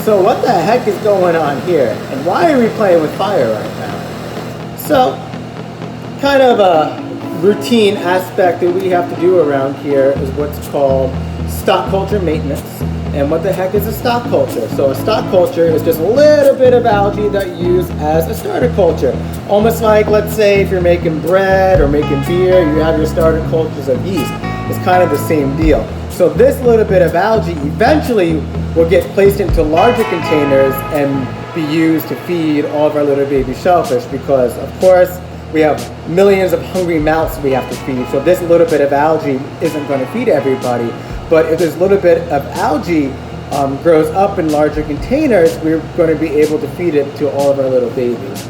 So what the heck is going on here? And why are we playing with fire right now? So, kind of a routine aspect that we have to do around here is what's called stock culture maintenance. And what the heck is a stock culture? So a stock culture is just a little bit of algae that you use as a starter culture. Almost like, let's say, if you're making bread or making beer, you have your starter cultures of yeast. It's kind of the same deal. So this little bit of algae eventually will get placed into larger containers and be used to feed all of our little baby shellfish, because of course we have millions of hungry mouths we have to feed. So this little bit of algae isn't going to feed everybody, but if this little bit of algae grows up in larger containers, we're going to be able to feed it to all of our little babies.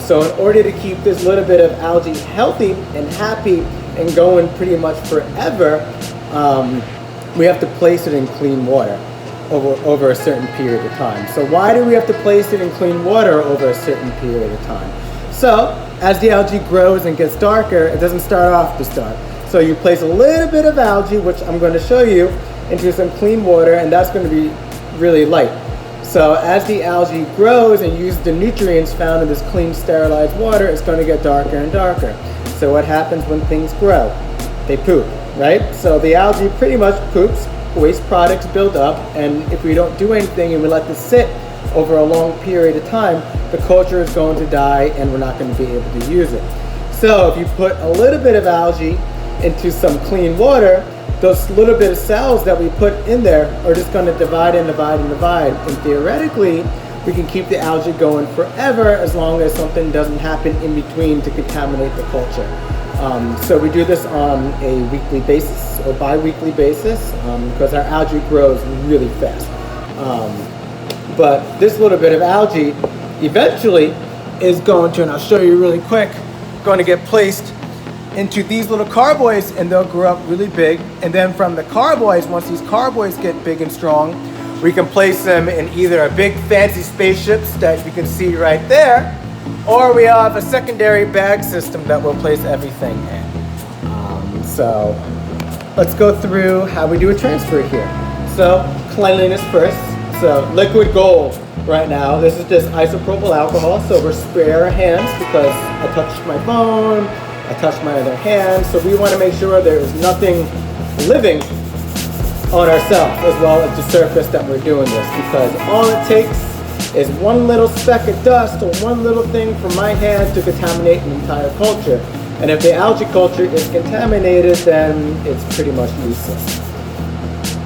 So in order to keep this little bit of algae healthy and happy and going pretty much forever, we have to place it in clean water over a certain period of time. So why do we have to place it in clean water over a certain period of time? So as the algae grows and gets darker, it doesn't start off this dark. So you place a little bit of algae, which I'm going to show you, into some clean water, and that's going to be really light. So as the algae grows and uses the nutrients found in this clean, sterilized water, it's going to get darker and darker. So what happens when things grow? They poop, right? So the algae pretty much poops, waste products build up, and if we don't do anything and we let this sit over a long period of time, the culture is going to die and we're not going to be able to use it. So if you put a little bit of algae into some clean water, those little bit of cells that we put in there are just going to divide and divide and divide. And theoretically, we can keep the algae going forever as long as something doesn't happen in between to contaminate the culture. So we do this on a weekly basis or bi-weekly basis because our algae grows really fast. But this little bit of algae eventually is going to, and I'll show you really quick, going to get placed into these little carboys, and they'll grow up really big. And then from the carboys, once these carboys get big and strong, we can place them in either a big fancy spaceships that you can see right there, or we have a secondary bag system that will place everything in. So let's go through how we do a transfer here. So cleanliness first. So liquid gold right now. This is just isopropyl alcohol. So we're spraying our hands because I touched my phone, I touched my other hand. So we want to make sure there's nothing living on ourselves as well as the surface that we're doing this, because all it takes is one little speck of dust or one little thing from my hand to contaminate an entire culture. And if the algae culture is contaminated, then it's pretty much useless.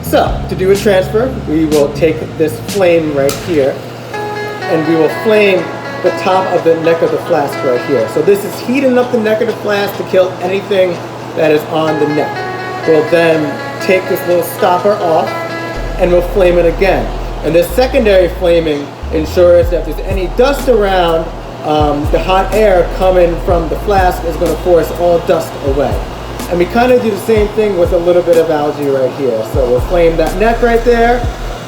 So to do a transfer, we will take this flame right here and we will flame the top of the neck of the flask right here. So this is heating up the neck of the flask to kill anything that is on the neck. We'll then take this little stopper off and we'll flame it again. And this secondary flaming ensures that if there's any dust around, the hot air coming from the flask is going to force all dust away. And we kind of do the same thing with a little bit of algae right here. So we'll flame that neck right there.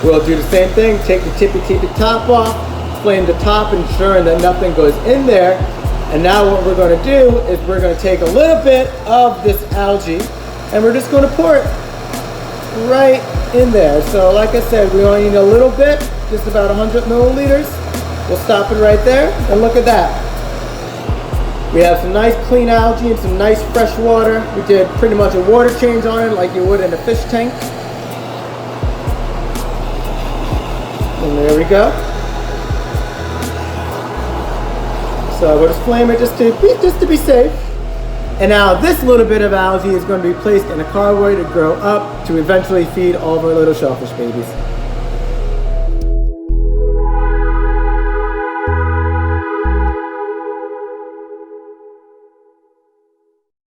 We'll do the same thing, take the tippy top off, flame the top, ensuring that nothing goes in there. And now what we're going to do is we're going to take a little bit of this algae and we're just going to pour it right in there. So like I said, we only need a little bit, just about 100 milliliters. We'll stop it right there, and look at that. We have some nice clean algae and some nice fresh water. We did pretty much a water change on it like you would in a fish tank. And there we go. So we'll just flame it just to be safe. And now this little bit of algae is going to be placed in a carboy to grow up to eventually feed all of our little shellfish babies.